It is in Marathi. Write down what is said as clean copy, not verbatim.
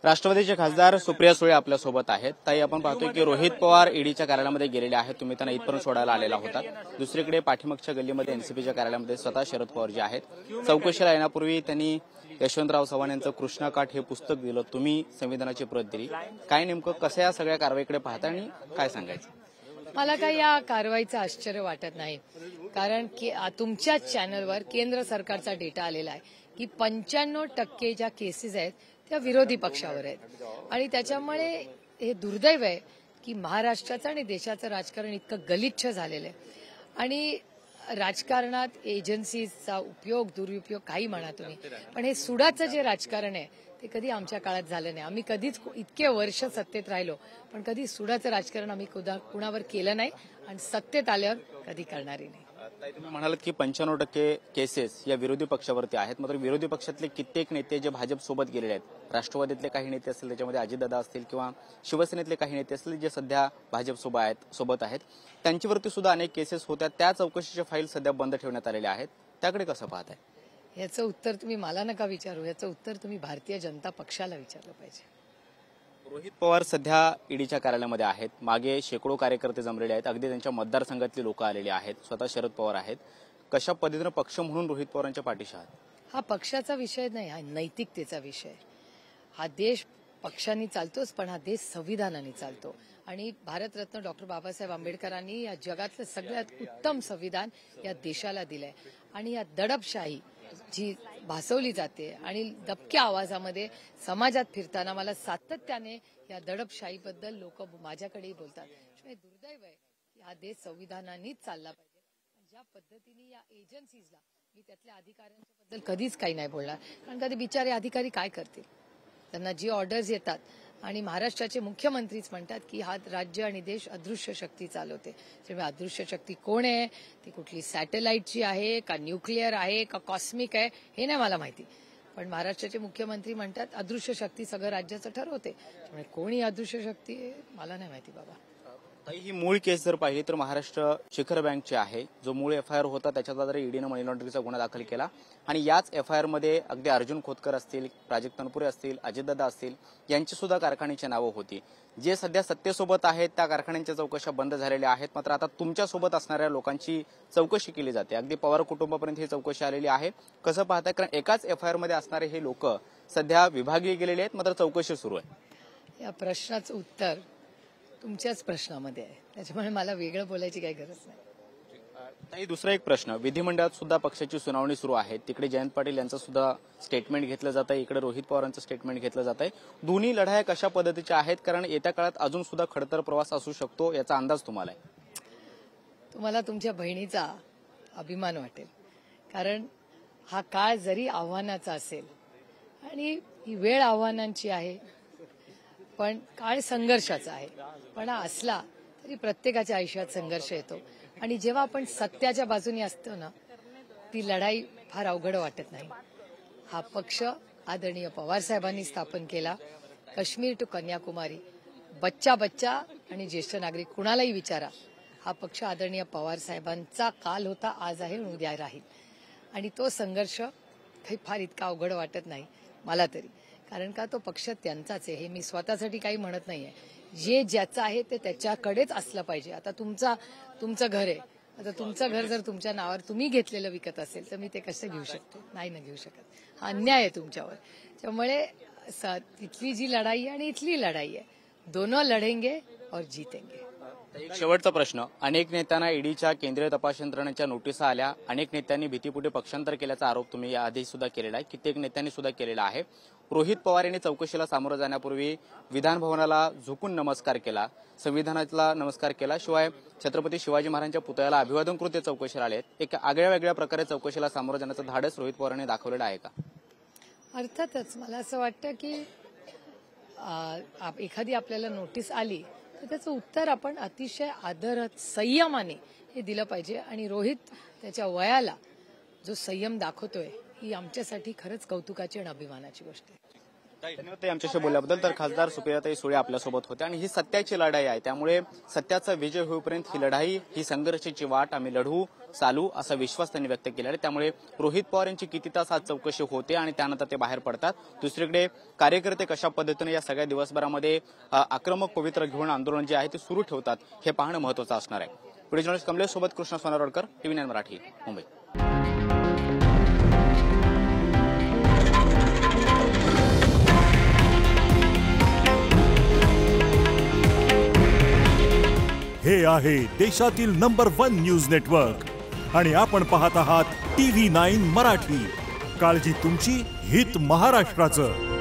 राष्ट्रवादीचे खासदार सुप्रिया सुळे आपल्या सोबत आहेत। ताई, आपण पाहतोय की रोहित पवार ईडीच्या कार्यालयामध्ये गेलेले आहेत। तुम्ही त्यांना इथपर्यंत सोडायला आलेला होता। दुसरीकडे पाठीमागच्या गल्लीमध्ये एनसीपीच्या कार्यालयामध्ये स्वतः शरद पवार जे आहेत, चौकशीला येण्यापूर्वी त्यांनी यशवंतराव चव्हाण यांचं कृष्णाकाठ हे पुस्तक दिलं, तुम्ही संविधानाची प्रत दिली। काय नेमकं कसं या सगळ्या कारवाईकडे पाहता आणि काय सांगायचं? मला काही या कारवाईचं आश्चर्य वाटत नाही, कारण की तुमच्याच चॅनलवर केंद्र सरकारचा डेटा आलेला आहे की 95% ज्या केसेस आहेत त्या विरोधी पक्षावर आहेत आणि त्याच्यामुळे हे दुर्दैव आहे की महाराष्ट्राचं आणि देशाचं राजकारण इतकं गलिच्छ झालेलं आहे आणि राजकारणात एजन्सीजचा उपयोग दुरुपयोग काही म्हणा तुम्ही, पण हे सुडाचं जे राजकारण आहे ते कधी आमच्या काळात झालं नाही। आम्ही कधीच इतके वर्ष सत्तेत राहिलो पण कधी सुडाचं राजकारण आम्ही कुणावर केलं नाही आणि सत्तेत आल्यावर कधी करणारही नाही। तुम्ही म्हणालात की 95% केसेस या विरोधी पक्षावरती आहेत, मात्र विरोधी पक्षातले कित्येक नेते जे भाजप सोबत गेलेले आहेत, राष्ट्रवादीतले काही नेते असतील, त्याच्यामध्ये अजितदादा असतील किंवा शिवसेनेतले काही नेते असतील जे सध्या भाजप सोबत आहेत, त्यांच्यावरती सुद्धा अनेक केसेस होत्या। त्या चौकशीच्या फाईल सध्या बंद ठेवण्यात आलेल्या आहेत, त्याकडे कसं पाहताय? याचं उत्तर तुम्ही मला नका विचारू, याचं उत्तर तुम्ही भारतीय जनता पक्षाला विचारलं पाहिजे। रोहित पवार सध्या ईडीच्या कार्यालयामध्ये आहेत। मागे शेकडो कार्यकर्ते जमलेले आहेत, अगदी त्यांच्या मतदारसंघातली लोक आलेली आहेत, स्वतः शरद पवार आहेत। कशा पद्धतीने पक्ष म्हणून रोहित पवारांच्या पाठीशी आहात? हा पक्षाचा विषय नाही, हा नैतिकतेचा विषय। हा देश पक्षांनी चालतोच, पण हा देश संविधानाने चालतो आणि भारतरत्न डॉक्टर बाबासाहेब आंबेडकरांनी या जगातलं सगळ्यात उत्तम संविधान या देशाला दिलंय आणि या दडपशाही जी भासवली जाते आणि दबक्या आवाजामध्ये समाजात फिरताना मला सातत्याने या दडपशाहीबद्दल लोक माझ्याकडेही बोलतात। दुर्दैव आहे की हा देश संविधानानेच चालला पाहिजे। ज्या पद्धतीने या एजन्सीजला, मी त्यातल्या अधिकाऱ्यांच्या बद्दल कधीच काही नाही बोलणार, कारण कधी बिचारे अधिकारी काय करतील, त्यांना जी ऑर्डर्स येतात आणि महाराष्ट्राचे मुख्यमंत्रीच म्हणतात की हा राज्य आणि देश अदृश्य शक्ती चालवते। त्यामुळे अदृश्य शक्ती कोण आहे, ती कुठली सॅटेलाइटची आहे का न्यूक्लिअर आहे का कॉस्मिक आहे हे नाही मला माहिती, पण महाराष्ट्राचे मुख्यमंत्री म्हणतात अदृश्य शक्ती सगळं राज्याचं ठरवते। त्यामुळे कोणी अदृश्य शक्ती आहे मला नाही माहिती बाबा। ही मूळ केस जर पाहिली तर महाराष्ट्र शिखर बँकची आहे। जो मूळ एफआयआर होता त्याच्यात आधारे ईडीनं मनी लॉन्ड्रिंगचा गुन्हा दाखल केला आणि याच एफआयआर मध्ये अगदी अर्जुन खोतकर असतील, प्राजक्त तनपुरे असतील, अजितदादा असतील यांची सुद्धा कारखान्याची नावं होती। जे सध्या सत्तेसोबत आहेत त्या कारखान्यांच्या चौकशा बंद झालेल्या आहेत, मात्र आता तुमच्या सोबत असणाऱ्या लोकांची चौकशी केली जाते। अगदी पवार कुटुंबापर्यंत ही चौकशी आलेली आहे। कसं पाहताय, कारण एकाच एफआयआर मध्ये असणारे हे लोक सध्या विभागले गेलेले आहेत, मात्र चौकशी सुरू आहे? या प्रश्नाचं उत्तर तुमच्याच प्रश्नामध्ये आहे, त्याच्यामुळे मला वेगळं बोलायची काही गरज नाही। दुसरा एक प्रश्न, विधिमंडळात सुद्धा पक्षाची सुनावणी सुरू आहे। तिकडे जयंत पाटील यांचं सुद्धा स्टेटमेंट घेतलं जात आहे, इकडे रोहित पवारांचं स्टेटमेंट घेतलं जात आहे। दोन्ही लढाया कशा पद्धतीच्या आहेत, कारण येत्या काळात अजून सुद्धा खडतर प्रवास असू शकतो याचा अंदाज तुम्हाला आहे? तुम्हाला तुमच्या बहिणीचा अभिमान वाटेल, कारण हा काळ जरी आव्हानाचा असेल आणि ही वेळ आव्हानांची आहे, पण काळ संघर्षाचा आहे, पण हा असला तरी प्रत्येकाच्या आयुष्यात संघर्ष येतो आणि जेव्हा आपण सत्याच्या बाजूने असतो ना, ती लढाई फार अवघड वाटत नाही। हा पक्ष आदरणीय पवार साहेबांनी स्थापन केला। काश्मीर टू कन्याकुमारी, बच्चा बच्चा आणि ज्येष्ठ नागरिक कुणालाही विचारा, हा पक्ष आदरणीय पवार साहेबांचा काल होता, आज आहे, उद्या राहील आणि तो संघर्ष काही फार इतका अवघड वाटत नाही मला तरी, कारण का तो पक्ष त्यांचाच आहे। हे मी स्वतःसाठी काही म्हणत नाहीये, जे ज्याचं आहे ते त्याच्याकडेच असलं पाहिजे। आता तुमचं घर आहे, आता तुमचं घर जर तुमच्या नावावर तुम्ही घेतलेलं विकत असेल तर मी ते कसं घेऊ शकते? नाही ना घेऊ शकत, हा अन्याय आहे तुमच्यावर। त्यामुळे तिथली जी लढाई आणि इथली लढाई आहे, दोनों लढेंगे और जीतेंगे। एक शेवटचा प्रश्न, अनेक नेत्यांना ईडीच्या केंद्रीय तपास यंत्रणेच्या नोटिसा आल्या, अनेक नेत्यांनी भीतीपोटी पक्षांतर केल्याचा आरोप तुम्ही याआधी सुद्धा केलेला आहे, कित्येक नेत्यांनी सुद्धा केलेला आहे। रोहित पवार यांनी चौकशीला सामोरं जाण्यापूर्वी विधान भवनाला झुकून नमस्कार केला, संविधानाला नमस्कार केला, शिवाय छत्रपती शिवाजी महाराजांच्या पुतळ्याला अभिवादन करून ते चौकशीला आले आहेत। एक आगळ्या वेगळ्या प्रकारे चौकशीला सामोरं जाण्याचं धाडस रोहित पवारांनी दाखवलेलं आहे का? अर्थातच मला असं वाटतं की एखादी आपल्याला नोटीस आली तर त्याचं उत्तर आपण अतिशय आदरात संयमाने हे दिलं पाहिजे आणि रोहित त्याच्या वयाला जो संयम दाखवतोय ही आमच्यासाठी खरंच कौतुकाची आणि अभिमानाची गोष्ट आहे। धन्यवाद आमच्याशी बोलल्याबद्दल. तर खासदार सुप्रियाताई सुळे आपल्यासोबत होते आणि ही सत्याची लढाई आहे, त्यामुळे सत्याचा विजय होईपर्यंत ही लढाई, ही संघर्षाची वाट आम्ही लढवू चालू असा विश्वास त्यांनी व्यक्त केला आहे. त्यामुळे रोहित पवार यांची किती तास आज चौकशी होते आणि त्यानंतर ते बाहेर पडतात. दुसरीकडे कार्यकर्ते कशा पद्धतीने या सगळ्या दिवसभरामध्ये आक्रमक पवित्र घेऊन आंदोलन जे आहे ते सुरू ठेवतात हे पाहणं महत्त्वाचं असणार आहे. व्हिडिओ जर्नलिस्ट कमलेश सोबत कृष्ण सोनारकर, TV 9 मराठी, मुंबई. हे आहे देशातील नंबर 1 न्यूज नेटवर्क आणि आपण पाहत आहात TV 9 मराठी. काळजी तुमची, हित महाराष्ट्राचं.